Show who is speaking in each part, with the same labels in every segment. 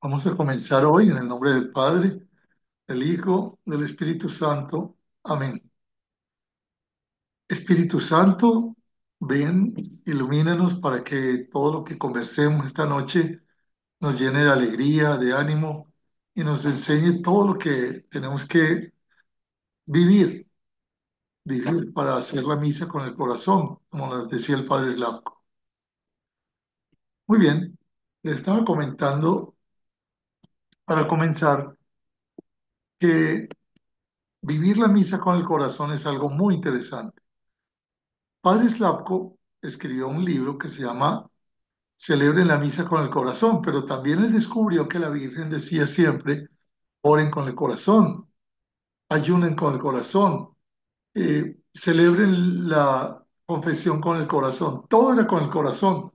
Speaker 1: Vamos a comenzar hoy en el nombre del Padre, del Hijo, del Espíritu Santo. Amén. Espíritu Santo, ven, ilumínanos para que todo lo que conversemos esta noche nos llene de alegría, de ánimo y nos enseñe todo lo que tenemos que vivir, vivir para hacer la misa con el corazón, como nos decía el Padre Glauco. Muy bien, le estaba comentando para comenzar que vivir la misa con el corazón es algo muy interesante. Padre Slavko escribió un libro que se llama Celebren la misa con el corazón, pero también él descubrió que la Virgen decía siempre, oren con el corazón, ayunen con el corazón, celebren la confesión con el corazón, todo era con el corazón.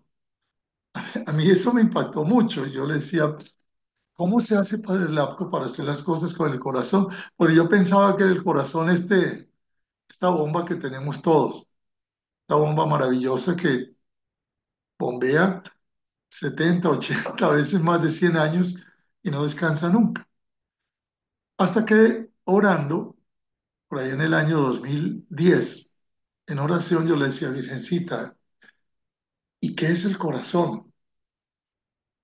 Speaker 1: A mí eso me impactó mucho. Yo le decía, ¿cómo se hace Padre Slavko para hacer las cosas con el corazón? Porque yo pensaba que el corazón esta bomba que tenemos todos, esta bomba maravillosa que bombea 70, 80, a veces más de 100 años y no descansa nunca. Hasta que orando, por ahí en el año 2010, en oración yo le decía, Virgencita, ¿y qué es el corazón?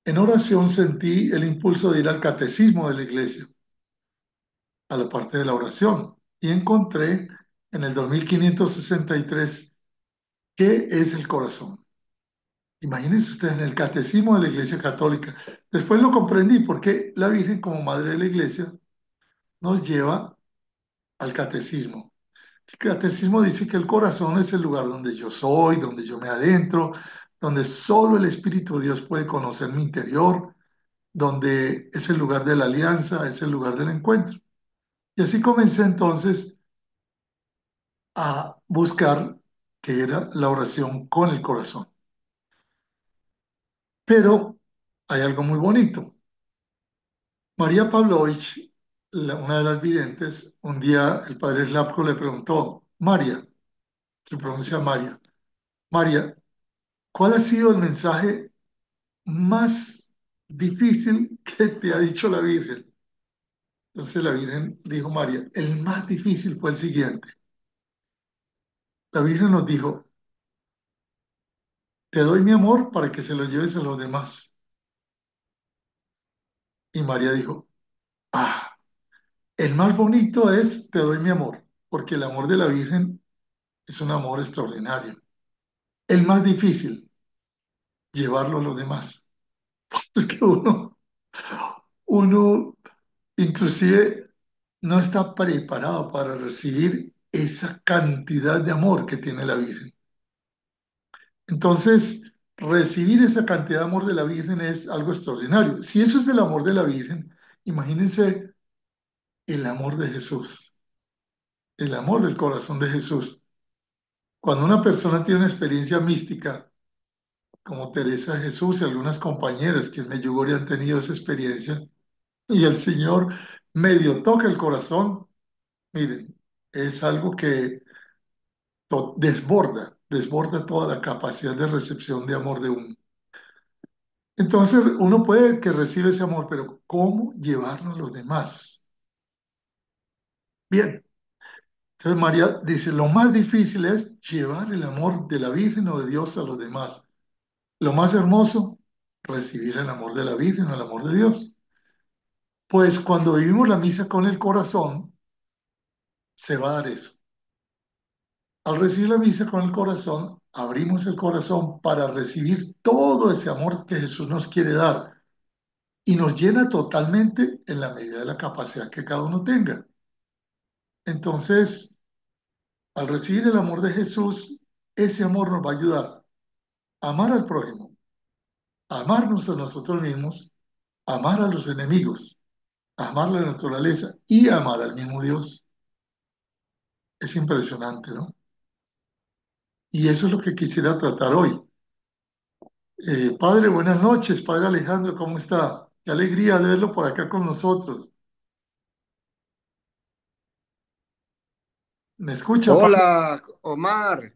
Speaker 1: En oración sentí el impulso de ir al catecismo de la iglesia, a la parte de la oración, y encontré en el 2563 qué es el corazón. Imagínense ustedes en el catecismo de la Iglesia Católica. Después lo comprendí porque la Virgen como Madre de la Iglesia nos lleva al catecismo. El catecismo dice que el corazón es el lugar donde yo soy, donde yo me adentro, donde solo el Espíritu de Dios puede conocer mi interior, donde es el lugar de la alianza, es el lugar del encuentro. Y así comencé entonces a buscar qué era la oración con el corazón. Pero hay algo muy bonito. María Pavlovich, una de las videntes, un día el padre Slavko le preguntó, María, se pronuncia María, María, ¿cuál ha sido el mensaje más difícil que te ha dicho la Virgen? Entonces la Virgen dijo, María, el más difícil fue el siguiente. La Virgen nos dijo, te doy mi amor para que se lo lleves a los demás. Y María dijo, ah, el más bonito es te doy mi amor, porque el amor de la Virgen es un amor extraordinario. El más difícil, llevarlo a los demás. Es que uno inclusive no está preparado para recibir esa cantidad de amor que tiene la Virgen. Entonces, recibir esa cantidad de amor de la Virgen es algo extraordinario. Si eso es el amor de la Virgen, imagínense el amor de Jesús, el amor del corazón de Jesús. Cuando una persona tiene una experiencia mística, como Teresa de Jesús y algunas compañeras que en Medjugorje han tenido esa experiencia, y el Señor medio toca el corazón, miren, es algo que desborda toda la capacidad de recepción de amor de uno. Entonces uno puede que recibe ese amor, pero ¿cómo llevarlo a los demás? Bien, entonces María dice, lo más difícil es llevar el amor de la Virgen o de Dios a los demás. Lo más hermoso, recibir el amor de la Virgen o el amor de Dios. Pues cuando vivimos la misa con el corazón, se va a dar eso. Al recibir la misa con el corazón, abrimos el corazón para recibir todo ese amor que Jesús nos quiere dar y nos llena totalmente en la medida de la capacidad que cada uno tenga. Entonces, al recibir el amor de Jesús, ese amor nos va a ayudar a amar al prójimo, a amarnos a nosotros mismos, a amar a los enemigos, a amar la naturaleza y a amar al mismo Dios. Es impresionante, ¿no? Y eso es lo que quisiera tratar hoy. Padre, buenas noches. Padre Alejandro, ¿cómo está? Qué alegría de verlo por acá con nosotros. ¿Me escucha, padre?
Speaker 2: Hola, Omar.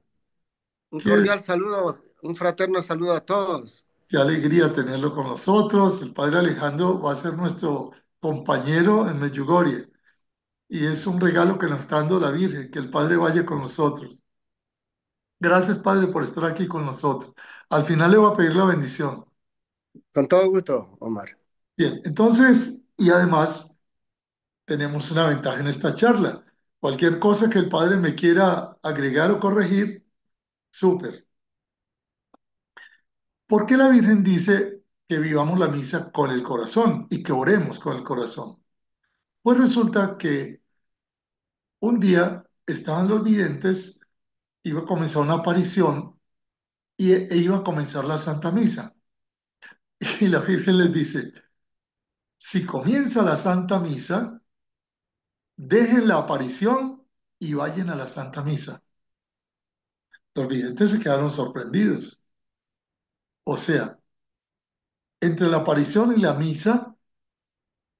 Speaker 2: Un
Speaker 1: ¿Qué-
Speaker 2: cordial saludo, un fraterno saludo a todos.
Speaker 1: Qué alegría tenerlo con nosotros. El padre Alejandro va a ser nuestro compañero en Medjugorje y es un regalo que nos está dando la Virgen, que el padre vaya con nosotros. Gracias, padre, por estar aquí con nosotros. Al final le voy a pedir la bendición.
Speaker 2: Con todo gusto, Omar.
Speaker 1: Bien, entonces, y además tenemos una ventaja en esta charla. Cualquier cosa que el padre me quiera agregar o corregir, súper. ¿Por qué la Virgen dice que vivamos la misa con el corazón y que oremos con el corazón? Pues resulta que un día estaban los videntes, iba a comenzar una aparición e iba a comenzar la Santa Misa. Y la Virgen les dice, si comienza la Santa Misa, dejen la aparición y vayan a la Santa Misa. Los videntes se quedaron sorprendidos. O sea, entre la aparición y la misa,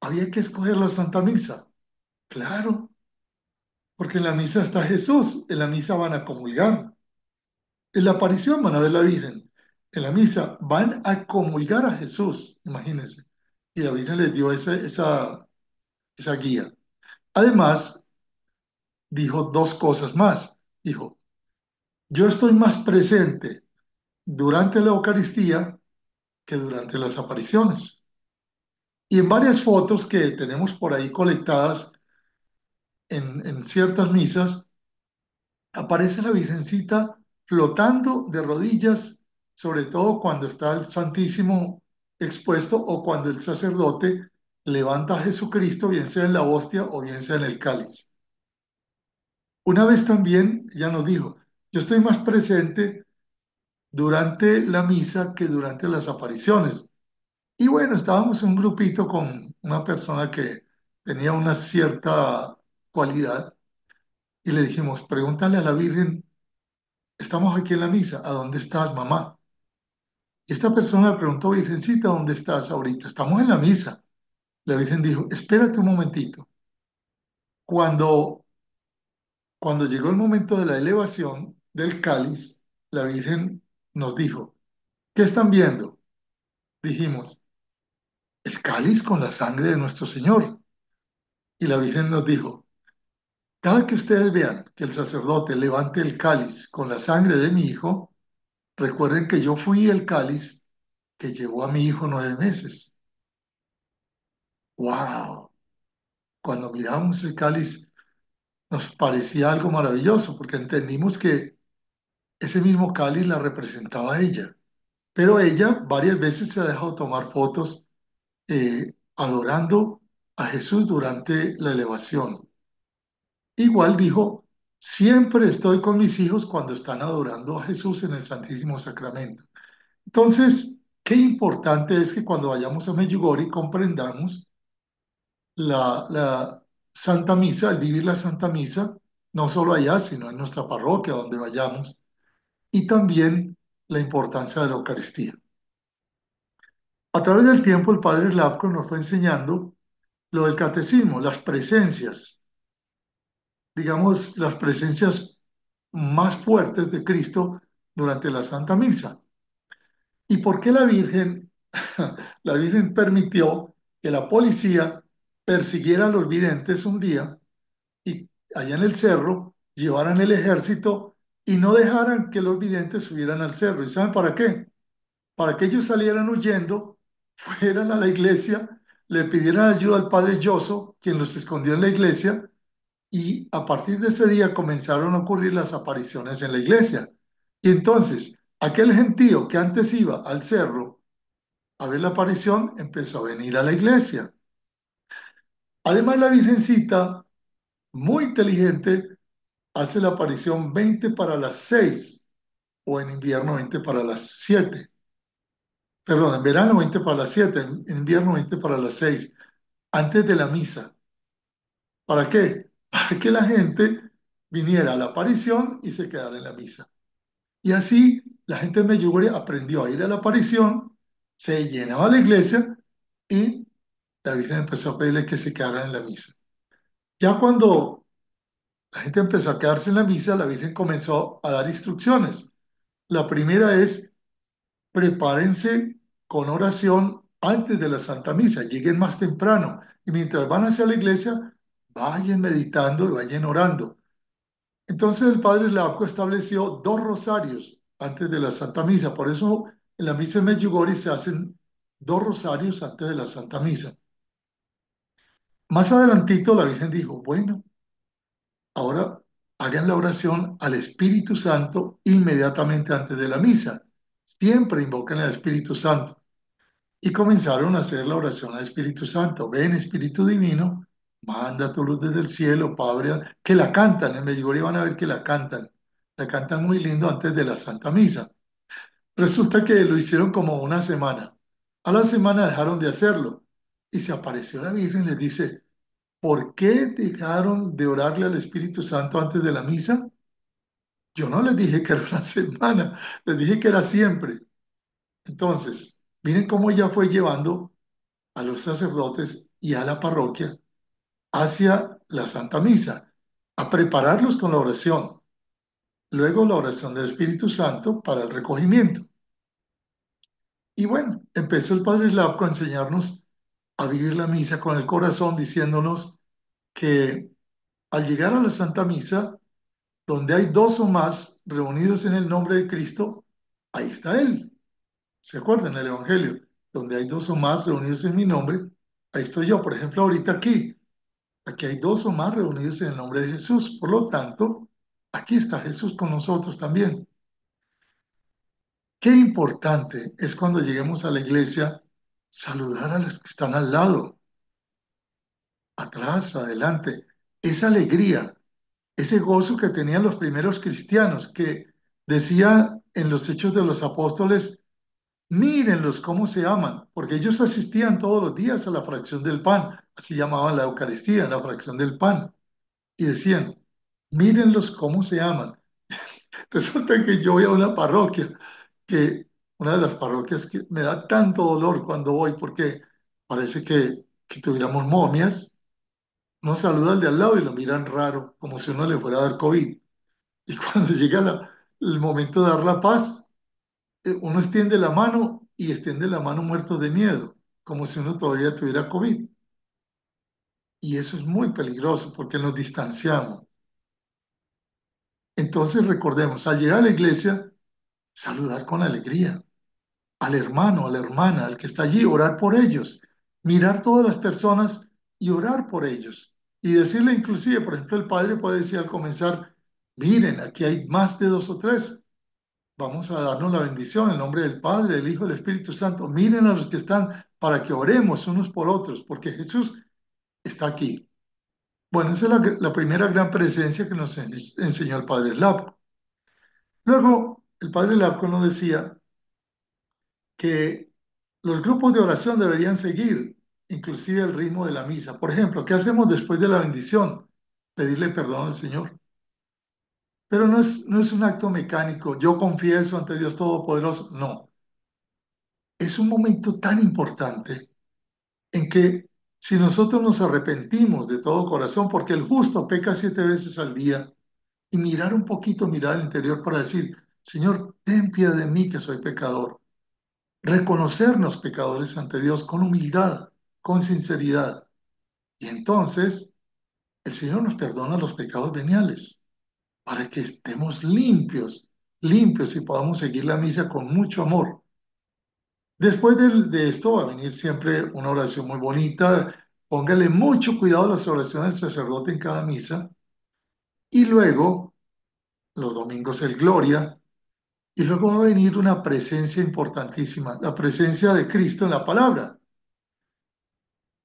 Speaker 1: había que escoger la Santa Misa. Claro, porque en la misa está Jesús, en la misa van a comulgar. En la aparición van a ver la Virgen. En la misa van a comulgar a Jesús, imagínense. Y la Virgen les dio esa guía. Además, dijo dos cosas más. Dijo, yo estoy más presente durante la Eucaristía que durante las apariciones. Y en varias fotos que tenemos por ahí colectadas en ciertas misas, aparece la Virgencita flotando de rodillas, sobre todo cuando está el Santísimo expuesto o cuando el sacerdote levanta a Jesucristo, bien sea en la hostia o bien sea en el cáliz. Una vez también ella nos dijo, yo estoy más presente durante la misa que durante las apariciones. Y bueno, estábamos en un grupito con una persona que tenía una cierta cualidad y le dijimos, pregúntale a la Virgen, estamos aquí en la misa, ¿a dónde estás, mamá? Y esta persona le preguntó, Virgencita, ¿dónde estás ahorita? Estamos en la misa. La Virgen dijo, espérate un momentito. Cuando, cuando llegó el momento de la elevación del cáliz, la Virgen nos dijo, ¿qué están viendo? Dijimos, el cáliz con la sangre de nuestro Señor. Y la Virgen nos dijo, cada que ustedes vean que el sacerdote levante el cáliz con la sangre de mi hijo, recuerden que yo fui el cáliz que llevó a mi hijo 9 meses. ¡Wow! Cuando miramos el cáliz nos parecía algo maravilloso porque entendimos que ese mismo cáliz la representaba a ella. Pero ella varias veces se ha dejado tomar fotos adorando a Jesús durante la elevación. Igual dijo, siempre estoy con mis hijos cuando están adorando a Jesús en el Santísimo Sacramento. Entonces, qué importante es que cuando vayamos a Medjugorje comprendamos la Santa Misa, el vivir la Santa Misa, no solo allá, sino en nuestra parroquia, donde vayamos, y también la importancia de la Eucaristía. A través del tiempo, el padre Slavko nos fue enseñando lo del catecismo, las presencias, digamos, las presencias más fuertes de Cristo durante la Santa Misa. ¿Y por qué la Virgen, la Virgen permitió que la policía persiguiera a los videntes un día y allá en el cerro llevaran el ejército y no dejaran que los videntes subieran al cerro? ¿Y saben para qué? Para que ellos salieran huyendo, fueran a la iglesia, le pidieran ayuda al padre Yoso, quien los escondió en la iglesia, y a partir de ese día comenzaron a ocurrir las apariciones en la iglesia. Y entonces, aquel gentío que antes iba al cerro a ver la aparición, empezó a venir a la iglesia. Además, la Virgencita, muy inteligente, hace la aparición 20 para las 6 o en invierno 20 para las 7. Perdón, en verano 20 para las 7, en invierno 20 para las 6, antes de la misa. ¿Para qué? Para que la gente viniera a la aparición y se quedara en la misa. Y así la gente de Medjugorje aprendió a ir a la aparición, se llenaba la iglesia y la Virgen empezó a pedirle que se quedaran en la misa. Ya cuando la gente empezó a quedarse en la misa, la Virgen comenzó a dar instrucciones. La primera es, prepárense con oración antes de la Santa Misa, lleguen más temprano y mientras van hacia la iglesia, vayan meditando y vayan orando. Entonces el padre Slavko estableció dos rosarios antes de la Santa Misa, por eso en la misa de Medjugorje se hacen dos rosarios antes de la Santa Misa. Más adelantito la Virgen dijo, bueno, ahora hagan la oración al Espíritu Santo inmediatamente antes de la misa. Siempre invocan al Espíritu Santo. Y comenzaron a hacer la oración al Espíritu Santo. Ven, Espíritu Divino, manda tu luz desde el cielo, Padre, que la cantan. En Medjugorje van a ver que la cantan. La cantan muy lindo antes de la Santa Misa. Resulta que lo hicieron como una semana. A la semana dejaron de hacerlo. Y se apareció la Virgen y les dice, ¿por qué dejaron de orarle al Espíritu Santo antes de la misa? Yo no les dije que era una semana, les dije que era siempre. Entonces, miren cómo ella fue llevando a los sacerdotes y a la parroquia hacia la Santa Misa, a prepararlos con la oración, luego la oración del Espíritu Santo para el recogimiento. Y bueno, empezó el Padre Slavko a enseñarnos a vivir la misa con el corazón, diciéndonos que al llegar a la Santa Misa, donde hay dos o más reunidos en el nombre de Cristo, ahí está Él. ¿Se acuerdan el Evangelio? Donde hay dos o más reunidos en mi nombre, ahí estoy yo. Por ejemplo, ahorita aquí hay dos o más reunidos en el nombre de Jesús. Por lo tanto, aquí está Jesús con nosotros también. Qué importante es cuando lleguemos a la iglesia saludar a los que están al lado, atrás, adelante. Esa alegría, ese gozo que tenían los primeros cristianos, que decía en los Hechos de los Apóstoles, mírenlos cómo se aman, porque ellos asistían todos los días a la fracción del pan, así llamaban la Eucaristía, la fracción del pan, y decían, mírenlos cómo se aman. Resulta que yo voy a una parroquia, que una de las parroquias que me da tanto dolor cuando voy, porque parece que tuviéramos momias, uno saluda al de al lado y lo miran raro, como si uno le fuera a dar COVID. Y cuando llega el momento de dar la paz, uno extiende la mano y extiende la mano muerto de miedo, como si uno todavía tuviera COVID. Y eso es muy peligroso porque nos distanciamos. Entonces recordemos, al llegar a la iglesia, saludar con alegría al hermano, a la hermana, al que está allí, orar por ellos, mirar todas las personas y orar por ellos. Y decirle inclusive, por ejemplo, el padre puede decir al comenzar, miren, aquí hay más de dos o tres, vamos a darnos la bendición en nombre del Padre, del Hijo y del Espíritu Santo. Miren a los que están para que oremos unos por otros, porque Jesús está aquí. Bueno, esa es la primera gran presencia que nos enseñó el Padre Lapco. Luego, el Padre Lapco nos decía que los grupos de oración deberían seguir inclusive el ritmo de la misa. Por ejemplo, ¿qué hacemos después de la bendición? Pedirle perdón al Señor. Pero no es un acto mecánico. Yo confieso ante Dios Todopoderoso. No. Es un momento tan importante en que si nosotros nos arrepentimos de todo corazón, porque el justo peca 7 veces al día, y mirar un poquito, mirar al interior para decir, Señor, ten piedad de mí que soy pecador. Reconocernos pecadores ante Dios con humildad, con sinceridad. Y entonces el Señor nos perdona los pecados veniales para que estemos limpios, limpios y podamos seguir la misa con mucho amor. Después de esto va a venir siempre una oración muy bonita. Póngale mucho cuidado a las oraciones del sacerdote en cada misa. Y luego, los domingos, el Gloria. Y luego va a venir una presencia importantísima, la presencia de Cristo en la palabra.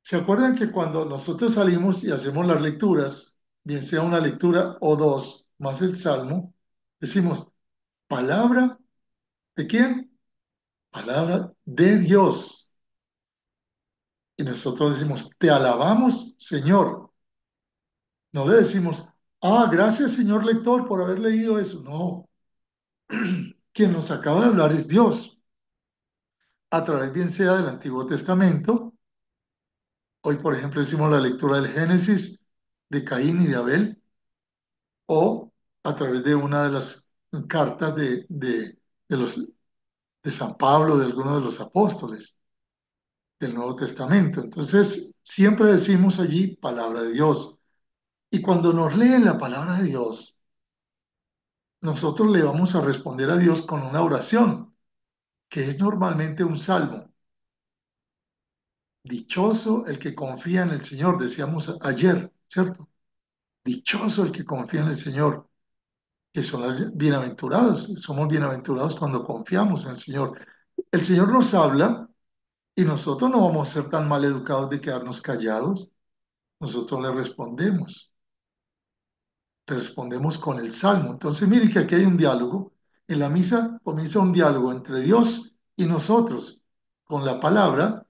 Speaker 1: ¿Se acuerdan que cuando nosotros salimos y hacemos las lecturas, bien sea una lectura o dos, más el Salmo, decimos, palabra de quién? Palabra de Dios. Y nosotros decimos, te alabamos, Señor. No le decimos, ah, gracias, señor lector, por haber leído eso. No, quien nos acaba de hablar es Dios, a través bien sea del Antiguo Testamento. Hoy, por ejemplo, hicimos la lectura del Génesis de Caín y de Abel, o a través de una de las cartas de los de San Pablo, de alguno de los apóstoles del Nuevo Testamento. Entonces, siempre decimos allí palabra de Dios. Y cuando nos leen la palabra de Dios, nosotros le vamos a responder a Dios con una oración, que es normalmente un salmo. Dichoso el que confía en el Señor, decíamos ayer, ¿cierto? Dichoso el que confía en el Señor, que son los bienaventurados. Somos bienaventurados cuando confiamos en el Señor. El Señor nos habla y nosotros no vamos a ser tan mal educados de quedarnos callados. Nosotros le respondemos con el salmo. Entonces, miren que aquí hay un diálogo. En la misa comienza un diálogo entre Dios y nosotros, con la palabra,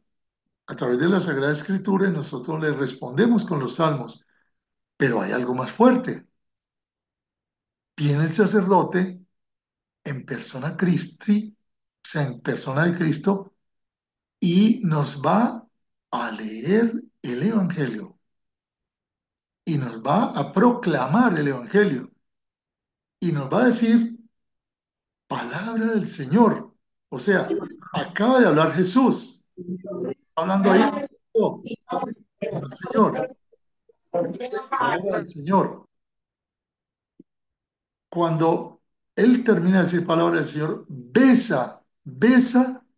Speaker 1: a través de la Sagrada Escritura, y nosotros le respondemos con los salmos. Pero hay algo más fuerte. Viene el sacerdote en persona Christi, o sea, en persona de Cristo, y nos va a leer el Evangelio y nos va a proclamar el Evangelio y nos va a decir palabra del Señor. O sea, acaba de hablar Jesús, hablando ahí oh, con el Señor, palabra del Señor. Cuando Él termina de decir palabra del Señor, besa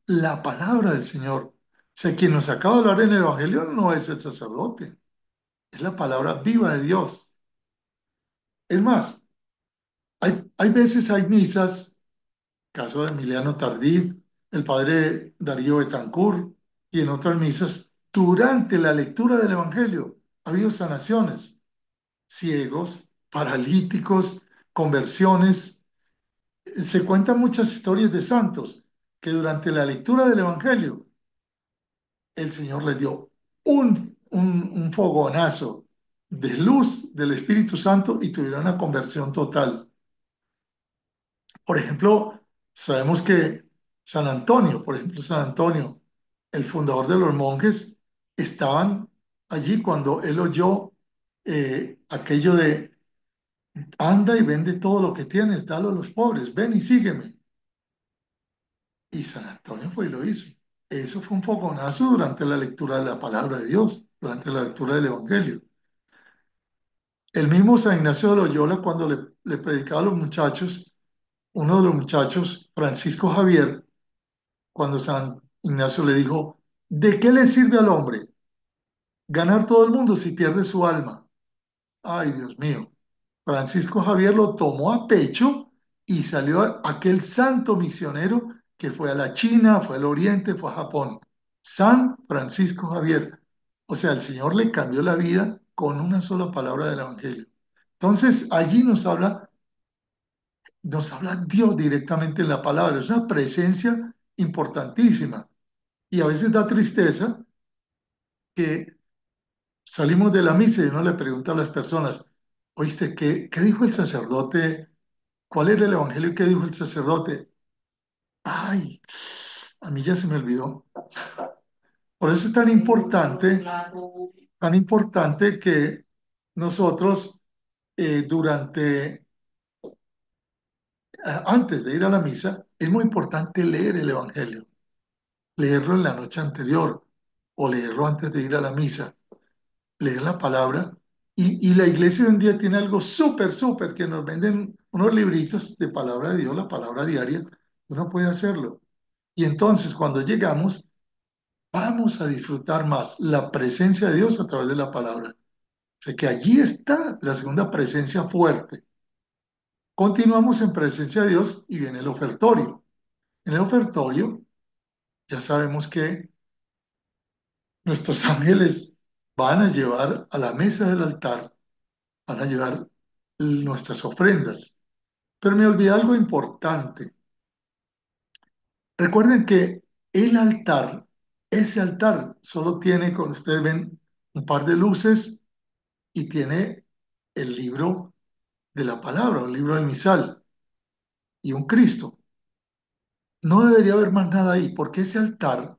Speaker 1: la palabra del Señor. O sea, quien nos acaba de hablar en el Evangelio no es el sacerdote, es la palabra viva de Dios. Es más, hay veces hay misas, caso de Emiliano Tardif, el padre Darío Betancourt, y en otras misas, durante la lectura del Evangelio, ha habido sanaciones, ciegos, paralíticos, conversiones. Se cuentan muchas historias de santos que durante la lectura del Evangelio el Señor les dio un fogonazo de luz del Espíritu Santo y tuvieron una conversión total. Por ejemplo, sabemos que San Antonio, por ejemplo, San Antonio, el fundador de los monjes, estaban allí cuando él oyó aquello de anda y vende todo lo que tienes, dalo a los pobres, ven y sígueme. Y San Antonio fue y lo hizo. Eso fue un fogonazo durante la lectura de la palabra de Dios, durante la lectura del Evangelio. El mismo San Ignacio de Loyola, cuando le predicaba a los muchachos, uno de los muchachos, Francisco Javier, cuando San Ignacio le dijo, ¿de qué le sirve al hombre ganar todo el mundo si pierde su alma? Ay, Dios mío. Francisco Javier lo tomó a pecho y salió aquel santo misionero que fue a la China, fue al Oriente, fue a Japón. San Francisco Javier. O sea, el Señor le cambió la vida con una sola palabra del Evangelio. Entonces, allí nos habla Dios directamente en la palabra. Es una presencia importantísima. Y a veces da tristeza que salimos de la misa y uno le pregunta a las personas, oíste, ¿qué dijo el sacerdote? ¿Cuál era el evangelio y qué dijo el sacerdote? Ay, a mí ya se me olvidó. Por eso es tan importante que nosotros antes de ir a la misa, es muy importante leer el evangelio, leerlo en la noche anterior o leerlo antes de ir a la misa, leer la palabra. Y la iglesia hoy en día tiene algo súper, que nos venden unos libritos de palabra de Dios, la palabra diaria. Uno puede hacerlo. Y entonces cuando llegamos, vamos a disfrutar más la presencia de Dios a través de la palabra. O sea que allí está la segunda presencia fuerte. Continuamos en presencia de Dios y viene el ofertorio. En el ofertorio ya sabemos que nuestros ángeles van a llevar a la mesa del altar, van a llevar nuestras ofrendas. Pero me olvidé algo importante. Recuerden que el altar, ese altar solo tiene, como ustedes ven, un par de luces y tiene el libro de la palabra, un libro del misal y un Cristo. No debería haber más nada ahí, porque ese altar,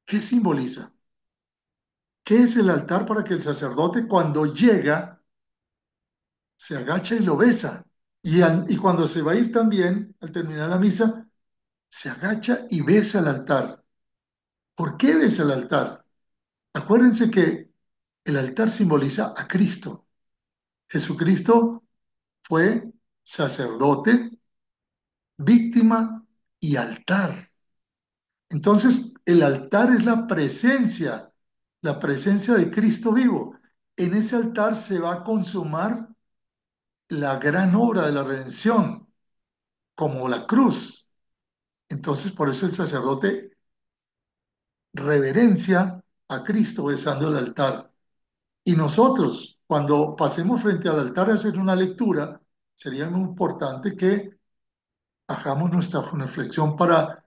Speaker 1: ¿qué simboliza? ¿Qué es el altar para que el sacerdote cuando llega se agacha y lo besa? Y cuando se va a ir también al terminar la misa, se agacha y besa el altar. ¿Por qué besa el altar? Acuérdense que el altar simboliza a Cristo. Jesucristo fue sacerdote, víctima y altar. Entonces, el altar es la presencia de Cristo vivo. En ese altar se va a consumar la gran obra de la redención, como la cruz. Entonces, por eso el sacerdote reverencia a Cristo besando el altar. Y nosotros, cuando pasemos frente al altar a hacer una lectura, sería muy importante que hagamos nuestra reflexión para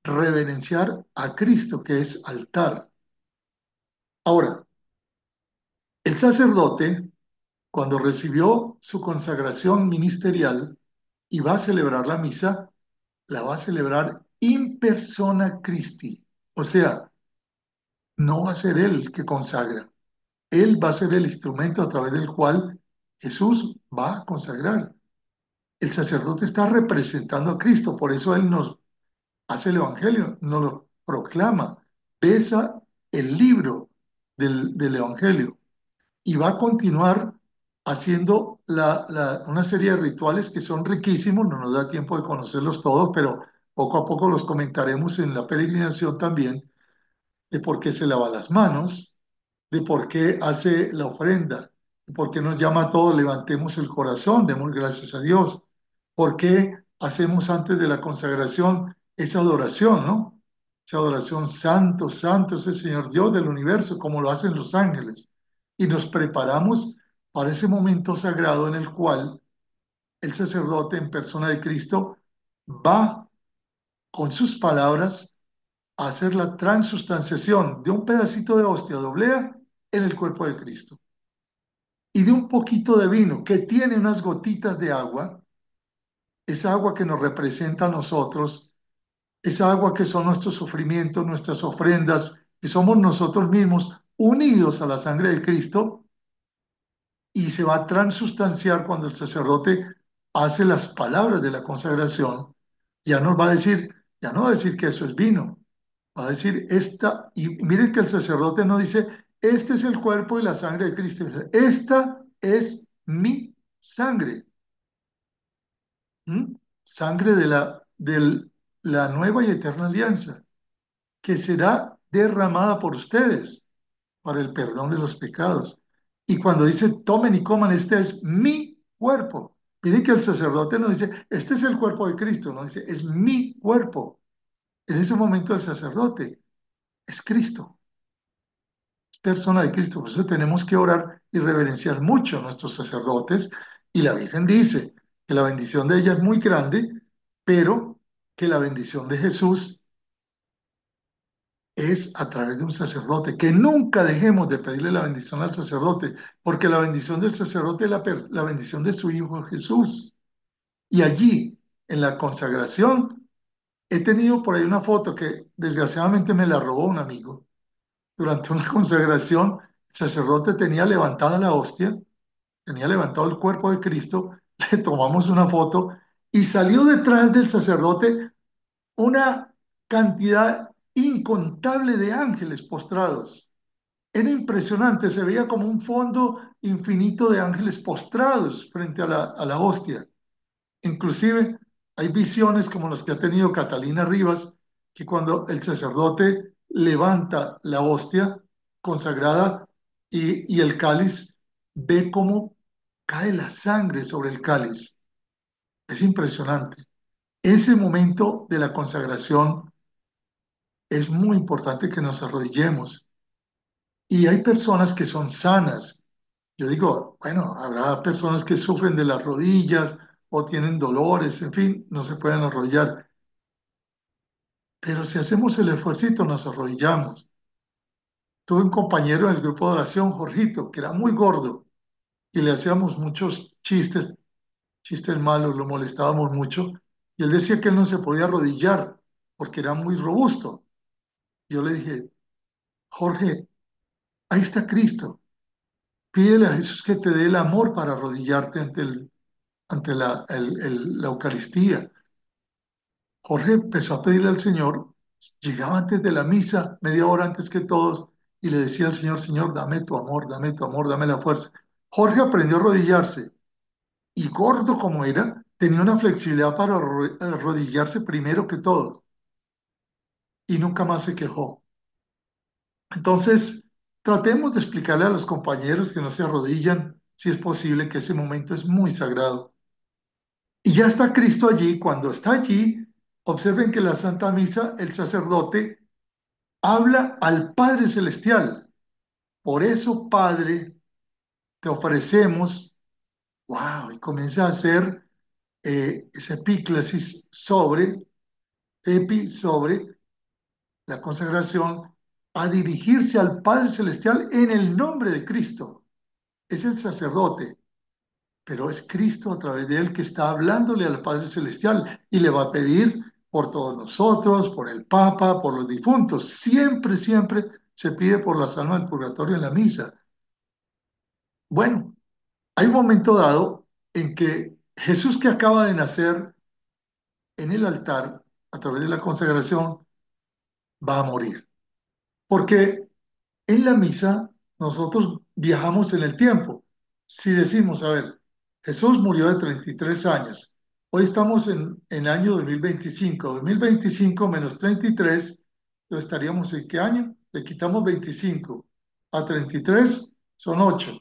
Speaker 1: reverenciar a Cristo, que es altar. Ahora, el sacerdote, cuando recibió su consagración ministerial y va a celebrar la misa, la va a celebrar in persona Christi. O sea, no va a ser él el que consagra. Él va a ser el instrumento a través del cual Jesús va a consagrar. El sacerdote está representando a Cristo, por eso él nos hace el Evangelio, nos lo proclama, pesa el libro del Evangelio y va a continuar haciendo una serie de rituales que son riquísimos, no nos da tiempo de conocerlos todos, pero poco a poco los comentaremos en la peregrinación también, de por qué se lava las manos, de por qué hace la ofrenda, de por qué nos llama a todos, levantemos el corazón, demos gracias a Dios, por qué hacemos antes de la consagración esa adoración, ¿no? Esa adoración, santo, santo es el Señor Dios del universo, como lo hacen los ángeles. Y nos preparamos para ese momento sagrado en el cual el sacerdote en persona de Cristo va con sus palabras a hacer la transustanciación de un pedacito de hostia doblea en el cuerpo de Cristo y de un poquito de vino que tiene unas gotitas de agua, esa agua que nos representa a nosotros, esa agua que son nuestros sufrimientos, nuestras ofrendas, que somos nosotros mismos unidos a la sangre de Cristo y se va a transustanciar cuando el sacerdote hace las palabras de la consagración, ya nos va a decir, ya no va a decir que eso es vino, va a decir esta, y miren que el sacerdote no dice, este es el cuerpo y la sangre de Cristo, esta es mi sangre, ¿m? Sangre la nueva y eterna alianza, que será derramada por ustedes para el perdón de los pecados. Y cuando dice, tomen y coman, este es mi cuerpo. Miren que el sacerdote no dice, este es el cuerpo de Cristo, no dice, es mi cuerpo. En ese momento el sacerdote es Cristo, persona de Cristo. Por eso tenemos que orar y reverenciar mucho a nuestros sacerdotes. Y la Virgen dice que la bendición de ella es muy grande, pero que la bendición de Jesús es a través de un sacerdote. Que nunca dejemos de pedirle la bendición al sacerdote, porque la bendición del sacerdote es la bendición de su Hijo Jesús. Y allí, en la consagración, he tenido por ahí una foto que desgraciadamente me la robó un amigo. Durante una consagración, el sacerdote tenía levantada la hostia, tenía levantado el cuerpo de Cristo, le tomamos una foto y salió detrás del sacerdote una cantidad incontable de ángeles postrados. Era impresionante, se veía como un fondo infinito de ángeles postrados frente a la hostia. Inclusive hay visiones como las que ha tenido Catalina Rivas, que cuando el sacerdote levanta la hostia consagrada y el cáliz, ve cómo cae la sangre sobre el cáliz. Es impresionante. Ese momento de la consagración es muy importante que nos arrodillemos. Y hay personas que son sanas. Yo digo, bueno, habrá personas que sufren de las rodillas o tienen dolores, en fin, no se pueden arrodillar. Pero si hacemos el esfuerzo, nos arrodillamos. Tuve un compañero del grupo de oración, Jorgito, que era muy gordo y le hacíamos muchos chistes, chistes malos, lo molestábamos mucho. Y él decía que él no se podía arrodillar porque era muy robusto. Yo le dije, Jorge, ahí está Cristo. Pídele a Jesús que te dé el amor para arrodillarte ante la Eucaristía. Jorge empezó a pedirle al Señor, llegaba antes de la misa, media hora antes que todos, y le decía al Señor, Señor, dame tu amor, dame la fuerza. Jorge aprendió a arrodillarse y gordo como era, tenía una flexibilidad para arrodillarse primero que todos y nunca más se quejó. Entonces, tratemos de explicarle a los compañeros que no se arrodillan, si es posible, que ese momento es muy sagrado. Y ya está Cristo allí. Cuando está allí, observen que en la Santa Misa el sacerdote habla al Padre Celestial. Por eso, Padre, te ofrecemos, wow, y comienza a hacer esa epíclesis sobre la consagración, a dirigirse al Padre Celestial en el nombre de Cristo. Es el sacerdote, pero es Cristo a través de él que está hablándole al Padre Celestial y le va a pedir por todos nosotros, por el Papa, por los difuntos. Siempre, siempre se pide por las almas del purgatorio en la misa. Bueno, hay un momento dado en que Jesús, que acaba de nacer en el altar a través de la consagración, va a morir. Porque en la misa nosotros viajamos en el tiempo. Si decimos, a ver, Jesús murió de 33 años, hoy estamos en año 2025, 2025 menos 33, entonces estaríamos en qué año? Le quitamos 25 a 33, son 8,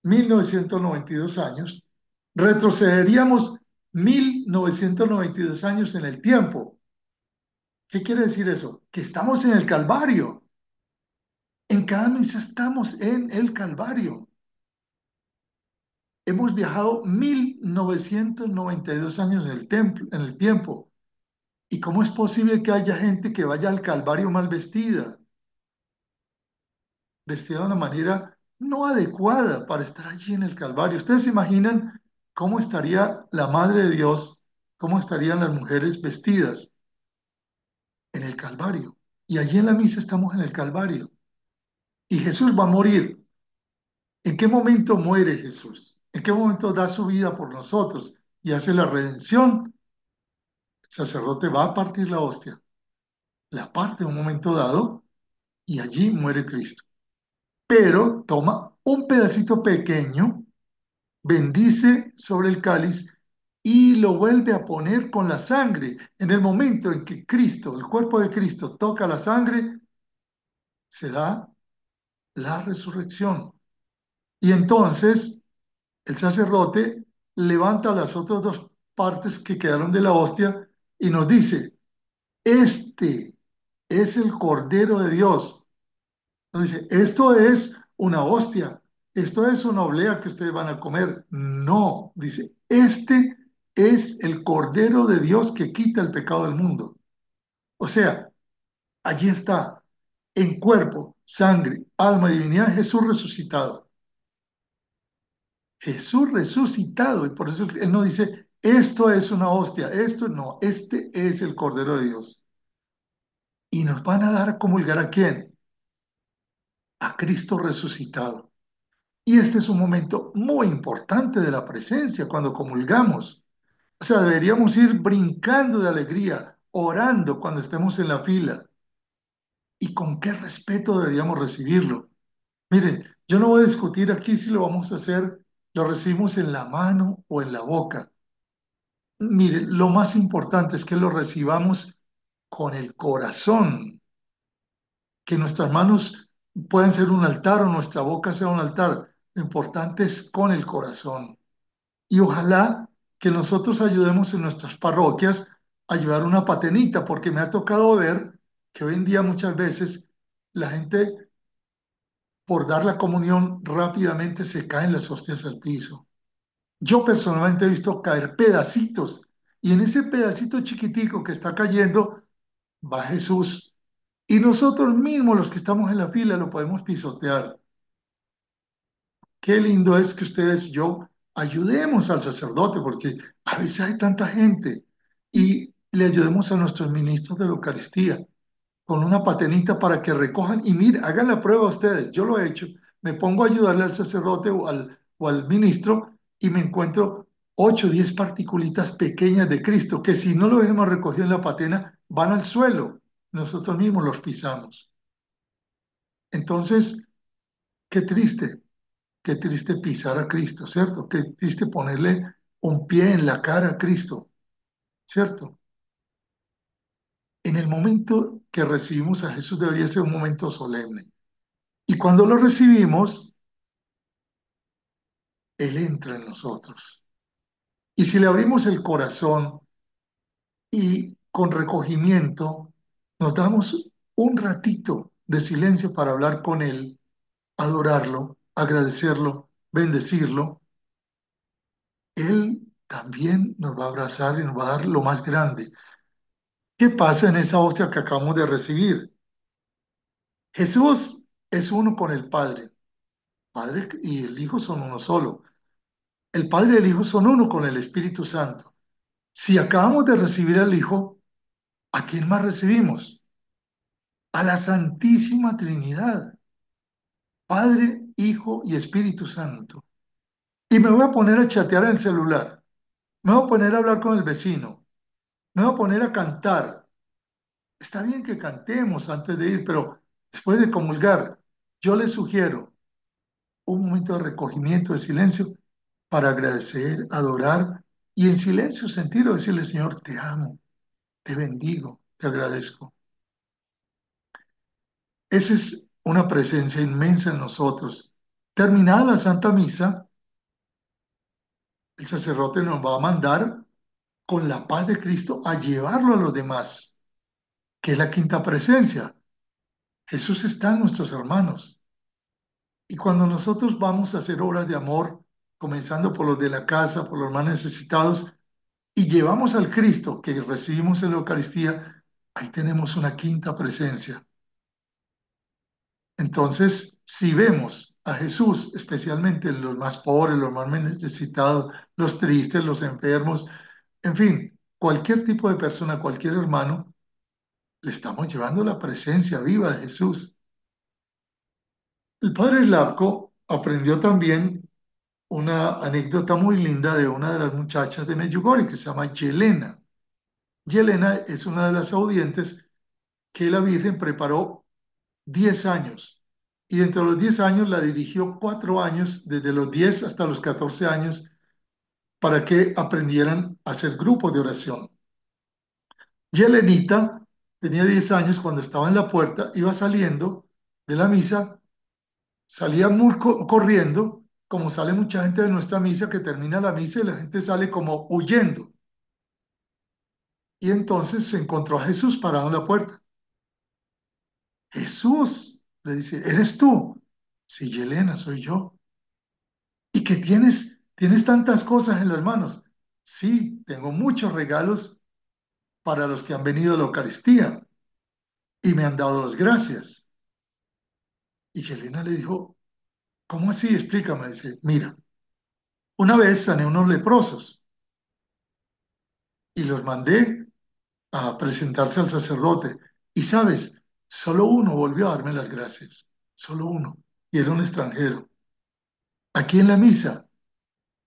Speaker 1: 1992 años, retrocederíamos 1992 años en el tiempo. ¿Qué quiere decir eso? Que estamos en el Calvario. En cada misa estamos en el Calvario. Hemos viajado 1992 años en el tiempo. ¿Y cómo es posible que haya gente que vaya al Calvario mal vestida? Vestida de una manera no adecuada para estar allí en el Calvario. ¿Ustedes se imaginan cómo estaría la Madre de Dios, cómo estarían las mujeres vestidas en el Calvario? Y allí en la misa estamos en el Calvario. Y Jesús va a morir. ¿En qué momento muere Jesús? ¿En qué momento da su vida por nosotros y hace la redención? El sacerdote va a partir la hostia, la parte en un momento dado y allí muere Cristo. Pero toma un pedacito pequeño, bendice sobre el cáliz y lo vuelve a poner con la sangre. En el momento en que Cristo, el cuerpo de Cristo, toca la sangre, se da la resurrección. Y entonces el sacerdote levanta las otras dos partes que quedaron de la hostia y nos dice, este es el Cordero de Dios. Nos dice, esto es una hostia, esto es una oblea que ustedes van a comer. No, dice, este es el Cordero de Dios que quita el pecado del mundo. O sea, allí está, en cuerpo, sangre, alma y divinidad, Jesús resucitado. Jesús resucitado, y por eso Él no dice, esto es una hostia, esto no, este es el Cordero de Dios. Y nos van a dar a comulgar a quién? A Cristo resucitado. Y este es un momento muy importante de la presencia cuando comulgamos. O sea, deberíamos ir brincando de alegría, orando cuando estemos en la fila. ¿Y con qué respeto deberíamos recibirlo? Miren, yo no voy a discutir aquí si lo vamos a hacer, lo recibimos en la mano o en la boca. Mire, lo más importante es que lo recibamos con el corazón, que nuestras manos puedan ser un altar o nuestra boca sea un altar. Lo importante es con el corazón. Y ojalá que nosotros ayudemos en nuestras parroquias a llevar una patenita, porque me ha tocado ver que hoy en día muchas veces la gente, por dar la comunión, rápidamente se caen las hostias al piso. Yo personalmente he visto caer pedacitos y en ese pedacito chiquitico que está cayendo va Jesús y nosotros mismos los que estamos en la fila lo podemos pisotear. Qué lindo es que ustedes y yo ayudemos al sacerdote porque a veces hay tanta gente y le ayudemos a nuestros ministros de la Eucaristía con una patenita para que recojan y mire, hagan la prueba ustedes. Yo lo he hecho, me pongo a ayudarle al sacerdote o al ministro y me encuentro 8 o 10 particulitas pequeñas de Cristo, que si no lo hubiéramos recogido en la patena, van al suelo. Nosotros mismos los pisamos. Entonces, qué triste pisar a Cristo, ¿cierto? Qué triste ponerle un pie en la cara a Cristo, ¿cierto? En el momento que recibimos a Jesús debería ser un momento solemne. Y cuando lo recibimos, Él entra en nosotros. Y si le abrimos el corazón y con recogimiento nos damos un ratito de silencio para hablar con Él, adorarlo, agradecerlo, bendecirlo, Él también nos va a abrazar y nos va a dar lo más grande. ¿Qué pasa en esa hostia que acabamos de recibir? Jesús es uno con el Padre. Padre y el Hijo son uno solo. El Padre y el Hijo son uno con el Espíritu Santo. Si acabamos de recibir al Hijo, ¿a quién más recibimos? A la Santísima Trinidad, Padre, Hijo y Espíritu Santo. Y me voy a poner a chatear en el celular, me voy a poner a hablar con el vecino, me voy a poner a cantar. Está bien que cantemos antes de ir, pero después de comulgar, yo les sugiero un momento de recogimiento, de silencio, para agradecer, adorar y en silencio sentirlo, decirle, Señor, te amo, te bendigo, te agradezco. Esa es una presencia inmensa en nosotros. Terminada la Santa Misa, el sacerdote nos va a mandar con la paz de Cristo a llevarlo a los demás, que es la quinta presencia. Jesús está en nuestros hermanos. Y cuando nosotros vamos a hacer obras de amor, comenzando por los de la casa, por los más necesitados, y llevamos al Cristo que recibimos en la Eucaristía, ahí tenemos una quinta presencia. Entonces, si vemos a Jesús, especialmente en los más pobres, los más necesitados, los tristes, los enfermos, en fin, cualquier tipo de persona, cualquier hermano, le estamos llevando la presencia viva de Jesús. El padre Slavko aprendió también una anécdota muy linda de una de las muchachas de Medjugorje que se llama Yelena. Yelena es una de las audientes que la Virgen preparó 10 años y dentro de los 10 años la dirigió 4 años, desde los 10 hasta los 14 años, para que aprendieran a hacer grupos de oración. Yelenita tenía 10 años cuando estaba en la puerta, iba saliendo de la misa, salía muy corriendo, como sale mucha gente de nuestra misa, que termina la misa y la gente sale como huyendo. Y entonces se encontró a Jesús parado en la puerta. Jesús, le dice, ¿eres tú? Sí, Yelena, soy yo. ¿Y que tienes tantas cosas en las manos? Sí, tengo muchos regalos para los que han venido a la Eucaristía y me han dado las gracias. Y Yelena le dijo, ¿cómo así? Explícame. Dice, mira, una vez sané unos leprosos y los mandé a presentarse al sacerdote. Y sabes, solo uno volvió a darme las gracias, solo uno, y era un extranjero. Aquí en la misa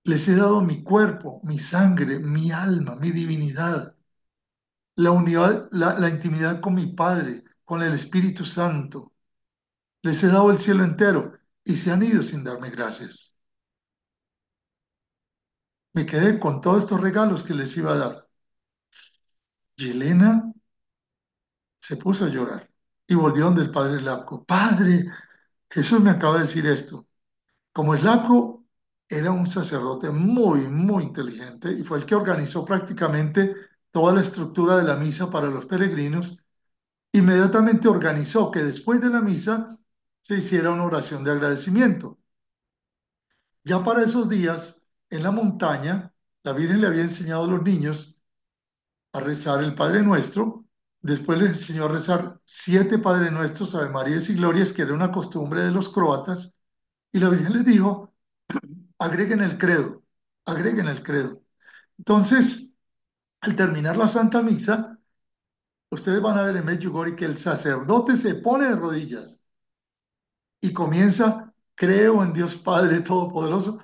Speaker 1: les he dado mi cuerpo, mi sangre, mi alma, mi divinidad, la unidad, la intimidad con mi Padre, con el Espíritu Santo. Les he dado el cielo entero y se han ido sin darme gracias. Me quedé con todos estos regalos que les iba a dar. Y Elena se puso a llorar y volvió donde el padre Lapco. Padre, Jesús me acaba de decir esto. Como Slapko era un sacerdote muy, muy inteligente y fue el que organizó prácticamente toda la estructura de la misa para los peregrinos, inmediatamente organizó que después de la misa se hiciera una oración de agradecimiento. Ya para esos días, en la montaña, la Virgen le había enseñado a los niños a rezar el Padre Nuestro, después les enseñó a rezar 7 Padre Nuestros, Ave Marías y Glorias, que era una costumbre de los croatas, y la Virgen les dijo, agreguen el credo, agreguen el credo. Entonces, al terminar la Santa Misa, ustedes van a ver en Medjugorje que el sacerdote se pone de rodillas y comienza, creo en Dios Padre Todopoderoso,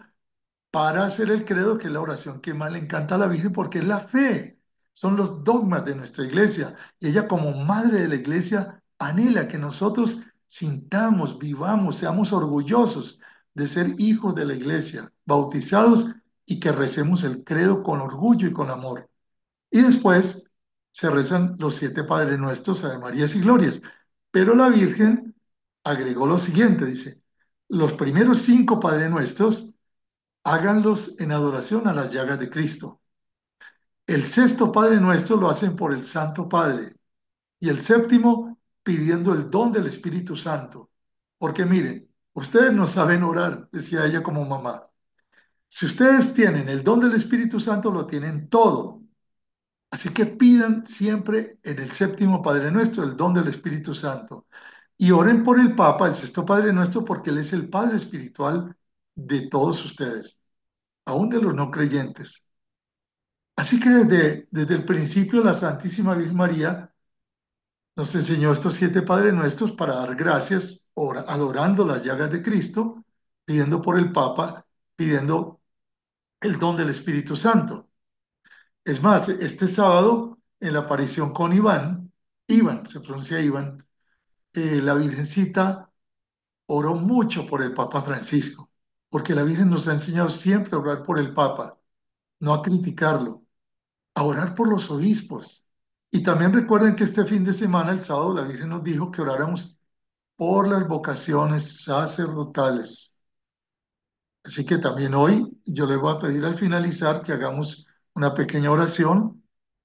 Speaker 1: para hacer el credo, que es la oración que más le encanta a la Virgen, porque es la fe, son los dogmas de nuestra iglesia. Y ella como madre de la iglesia anhela que nosotros sintamos, vivamos, seamos orgullosos de ser hijos de la iglesia, bautizados y que recemos el credo con orgullo y con amor. Y después se rezan los 7 Padres Nuestros, Ave Marías y Glorias. Pero la Virgen agregó lo siguiente, dice, los primeros 5 Padres Nuestros háganlos en adoración a las llagas de Cristo. El sexto Padre Nuestro lo hacen por el Santo Padre y el séptimo pidiendo el don del Espíritu Santo. Porque miren, ustedes no saben orar, decía ella como mamá. Si ustedes tienen el don del Espíritu Santo, lo tienen todo. Así que pidan siempre en el séptimo Padre Nuestro el don del Espíritu Santo. Y oren por el Papa, el sexto Padre Nuestro, porque Él es el Padre espiritual de todos ustedes, aún de los no creyentes. Así que desde el principio la Santísima Virgen María nos enseñó estos 7 Padres Nuestros para dar gracias, adorando las llagas de Cristo, pidiendo por el Papa, pidiendo el don del Espíritu Santo. Es más, este sábado, en la aparición con Iván, se pronuncia Iván, la Virgencita oró mucho por el Papa Francisco, porque la Virgen nos ha enseñado siempre a orar por el Papa, no a criticarlo, a orar por los obispos. Y también recuerden que este fin de semana, el sábado, la Virgen nos dijo que oráramos por las vocaciones sacerdotales. Así que también hoy yo les voy a pedir al finalizar que hagamos una pequeña oración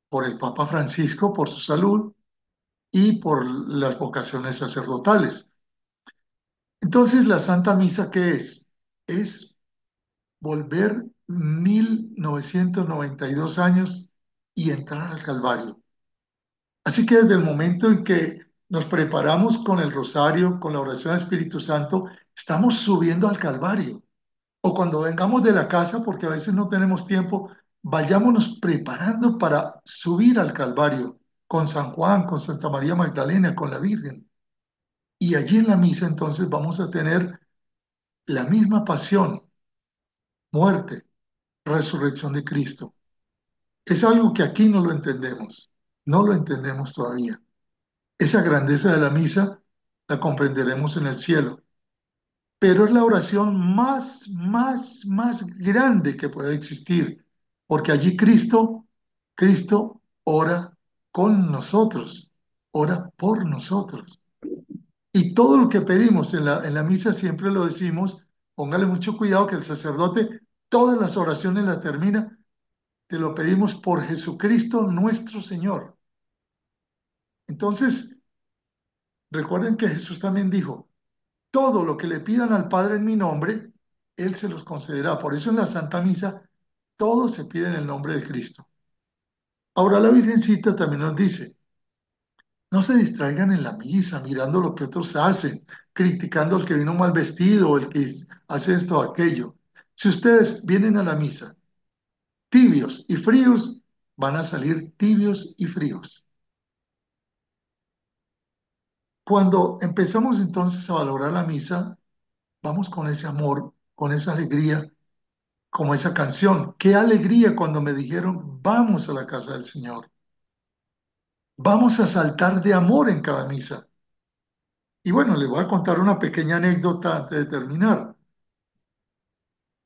Speaker 1: por el Papa Francisco, por su salud y por las vocaciones sacerdotales. Entonces, la Santa Misa, ¿qué es? Es volver 1992 años y entrar al Calvario. Así que desde el momento en que nos preparamos con el rosario, con la oración al Espíritu Santo, estamos subiendo al Calvario. O cuando vengamos de la casa, porque a veces no tenemos tiempo, vayámonos preparando para subir al Calvario con San Juan, con Santa María Magdalena, con la Virgen. Y allí en la misa entonces vamos a tener la misma pasión, muerte, resurrección de Cristo. Es algo que aquí no lo entendemos, no lo entendemos todavía. Esa grandeza de la misa la comprenderemos en el cielo, pero es la oración más grande que puede existir, porque allí Cristo ora con nosotros, ora por nosotros. Y todo lo que pedimos en la misa siempre lo decimos, póngale mucho cuidado que el sacerdote todas las oraciones las termina, te lo pedimos por Jesucristo nuestro Señor. Entonces, recuerden que Jesús también dijo, todo lo que le pidan al Padre en mi nombre, Él se los concederá. Por eso en la Santa Misa todo se pide en el nombre de Cristo. Ahora la Virgencita también nos dice, no se distraigan en la misa mirando lo que otros hacen, criticando al que vino mal vestido o el que hace esto o aquello. Si ustedes vienen a la misa tibios y fríos, van a salir tibios y fríos. Cuando empezamos entonces a valorar la misa, vamos con ese amor, con esa alegría, como esa canción. Qué alegría cuando me dijeron, vamos a la casa del Señor. Vamos a saltar de amor en cada misa. Y bueno, les voy a contar una pequeña anécdota antes de terminar.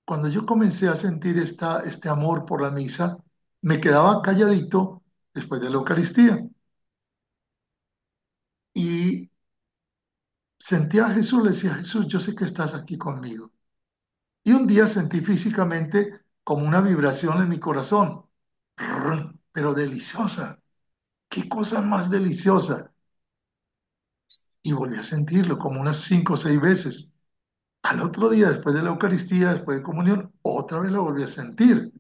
Speaker 1: Cuando yo comencé a sentir este amor por la misa, me quedaba calladito después de la Eucaristía y sentía a Jesús, le decía, Jesús, yo sé que estás aquí conmigo. Y un día sentí físicamente como una vibración en mi corazón, pero deliciosa. Qué cosa más deliciosa. Y volví a sentirlo como unas 5 o 6 veces. Al otro día, después de la Eucaristía, después de comunión, otra vez lo volví a sentir.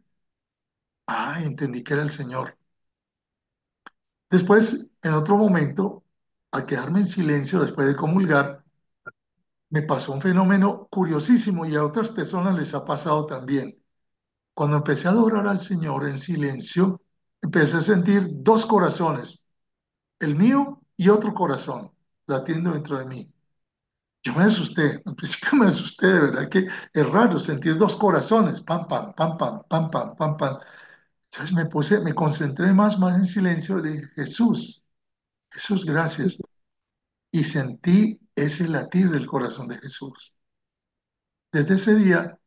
Speaker 1: Ah, entendí que era el Señor. Después, en otro momento, al quedarme en silencio después de comulgar, me pasó un fenómeno curiosísimo y a otras personas les ha pasado también. Cuando empecé a adorar al Señor en silencio, empecé a sentir 2 corazones, el mío y otro corazón, latiendo dentro de mí. Yo me asusté, al principio me asusté, de verdad que es raro sentir dos corazones, pam, pam, pam, pam, pam, pam, pam, pam. Entonces me concentré más en silencio, le dije, Jesús, Jesús, gracias. Y sentí ese latir del corazón de Jesús. Desde ese día,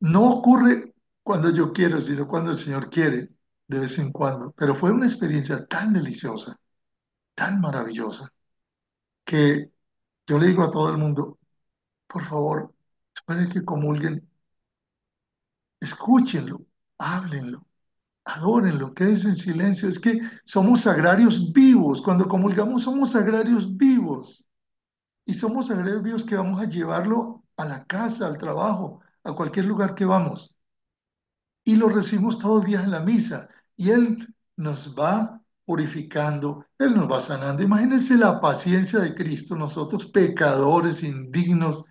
Speaker 1: no ocurre cuando yo quiero, sino cuando el Señor quiere, de vez en cuando. Pero fue una experiencia tan deliciosa, tan maravillosa, que yo le digo a todo el mundo, por favor, después de que comulguen, escúchenlo, háblenlo, adórenlo, quédense en silencio. Es que somos sagrarios vivos. Cuando comulgamos somos sagrarios vivos. Y somos sagrarios vivos que vamos a llevarlo a la casa, al trabajo, a cualquier lugar que vamos. Y lo recibimos todos los días en la misa. Y Él nos va purificando, Él nos va sanando. Imagínense la paciencia de Cristo, nosotros pecadores, indignos,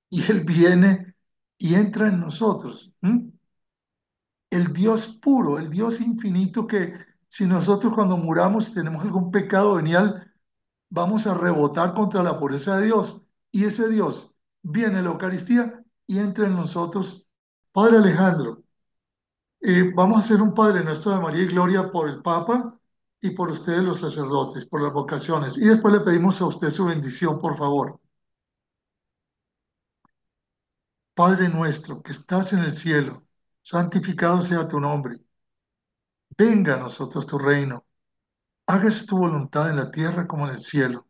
Speaker 1: y Él viene y entra en nosotros. ¿M? El Dios puro, el Dios infinito que si nosotros cuando muramos tenemos algún pecado venial, vamos a rebotar contra la pureza de Dios. Y ese Dios viene a la Eucaristía y entra en nosotros. Padre Alejandro, vamos a hacer un Padre Nuestro de María y Gloria por el Papa y por ustedes los sacerdotes, por las vocaciones. Y después le pedimos a usted su bendición, por favor. Padre nuestro que estás en el cielo, santificado sea tu nombre. Venga a nosotros tu reino. Hágase tu voluntad en la tierra como en el cielo.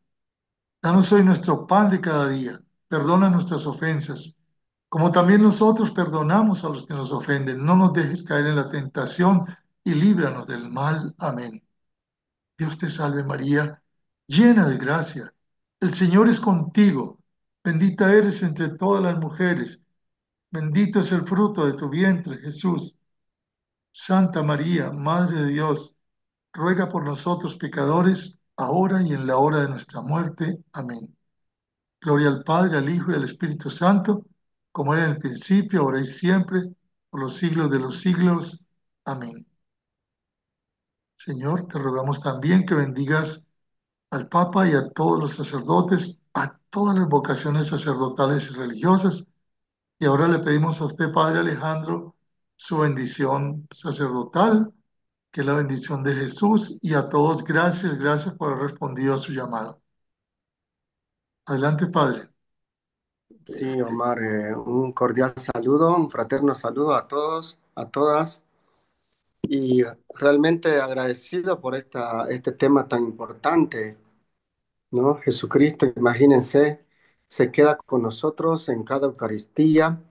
Speaker 1: Danos hoy nuestro pan de cada día. Perdona nuestras ofensas, como también nosotros perdonamos a los que nos ofenden. No nos dejes caer en la tentación y líbranos del mal. Amén. Dios te salve María, llena de gracia. El Señor es contigo. Bendita eres entre todas las mujeres. Bendito es el fruto de tu vientre, Jesús. Santa María, Madre de Dios, ruega por nosotros pecadores, ahora y en la hora de nuestra muerte. Amén. Gloria al Padre, al Hijo y al Espíritu Santo, como era en el principio, ahora y siempre, por los siglos de los siglos. Amén. Señor, te rogamos también que bendigas al Papa y a todos los sacerdotes, a todas las vocaciones sacerdotales y religiosas. Y ahora le pedimos a usted, Padre Alejandro, su bendición sacerdotal, que es la bendición de Jesús, y a todos gracias, gracias por haber respondido a su llamado. Adelante, Padre.
Speaker 2: Sí, Omar, un cordial saludo, un fraterno saludo a todos, a todas, y realmente agradecido por este tema tan importante, ¿no? Jesucristo, imagínense, se queda con nosotros en cada Eucaristía,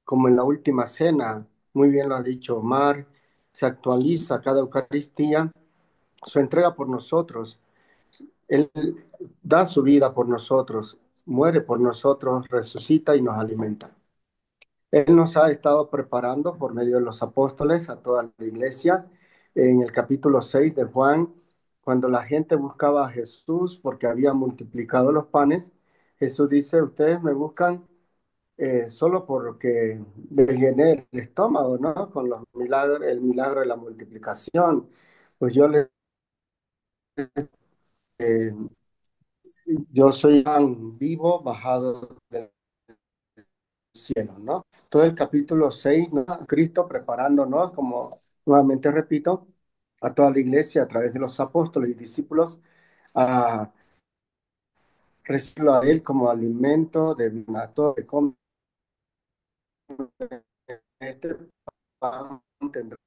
Speaker 2: como en la última cena, muy bien lo ha dicho Omar, se actualiza cada Eucaristía, su entrega por nosotros. Él da su vida por nosotros, muere por nosotros, resucita y nos alimenta. Él nos ha estado preparando por medio de los apóstoles a toda la iglesia. En el capítulo 6 de Juan, cuando la gente buscaba a Jesús porque había multiplicado los panes, Jesús dice, ustedes me buscan solo porque les llené el estómago, ¿no? Con los milagros, el milagro de la multiplicación. Pues eh, yo soy pan vivo bajado del cielo, ¿no? Todo el capítulo 6, ¿no? Cristo preparándonos, como nuevamente repito, a toda la iglesia a través de los apóstoles y discípulos a recibirlo a Él como alimento de nato, de comer este pan, tendrá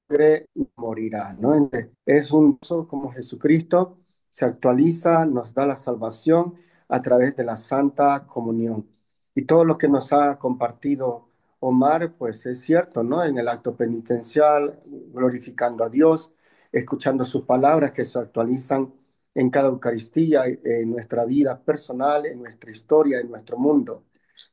Speaker 2: sangre y morirá, ¿no? Es un como Jesucristo se actualiza, nos da la salvación a través de la Santa Comunión. Y todo lo que nos ha compartido Omar, pues es cierto, ¿no? En el acto penitencial, glorificando a Dios, escuchando sus palabras que se actualizan en cada Eucaristía, en nuestra vida personal, en nuestra historia, en nuestro mundo,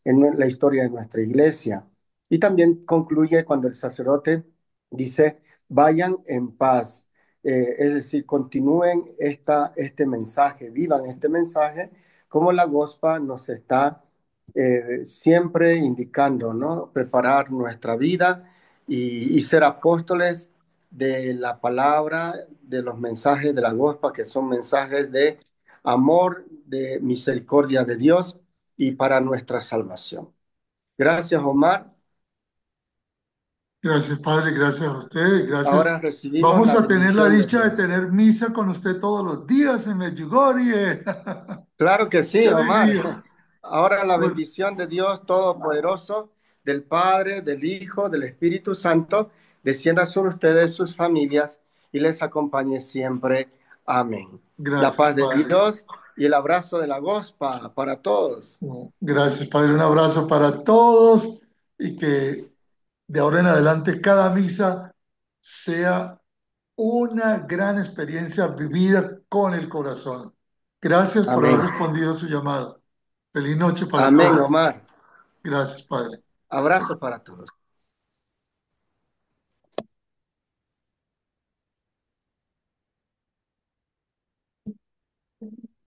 Speaker 2: en la historia de nuestra iglesia. Y también concluye cuando el sacerdote dice, vayan en paz. Es decir, continúen este mensaje, vivan este mensaje, como la Gospa nos está siempre indicando, ¿no? Preparar nuestra vida y ser apóstoles de la palabra, de los mensajes de la Gospa, que son mensajes de amor, de misericordia de Dios y para nuestra salvación. Gracias, Omar.
Speaker 1: Gracias, Padre, gracias a usted, gracias.
Speaker 2: Ahora recibimos
Speaker 1: Vamos
Speaker 2: la
Speaker 1: a tener la
Speaker 2: bendición de
Speaker 1: dicha de
Speaker 2: Dios.
Speaker 1: tener misa con usted todos los días en Medjugorje.
Speaker 2: Claro que
Speaker 1: ¡Qué
Speaker 2: sí,
Speaker 1: alegría!
Speaker 2: Omar. Ahora la
Speaker 1: Bueno,
Speaker 2: bendición de Dios Todopoderoso, del Padre, del Hijo, del Espíritu Santo, descienda sobre ustedes, sus familias, y les acompañe siempre. Amén. La
Speaker 1: gracias,
Speaker 2: paz de
Speaker 1: Padre.
Speaker 2: Dios y el abrazo de la Gospa para todos.
Speaker 1: Gracias, Padre. Un abrazo para todos y que de ahora en adelante cada misa sea una gran experiencia vivida con el corazón. Gracias por haber
Speaker 2: Amén.
Speaker 1: respondido a su llamado. Feliz noche para
Speaker 2: Amén,
Speaker 1: todos.
Speaker 2: Omar.
Speaker 1: Gracias, Padre.
Speaker 2: Abrazo para todos.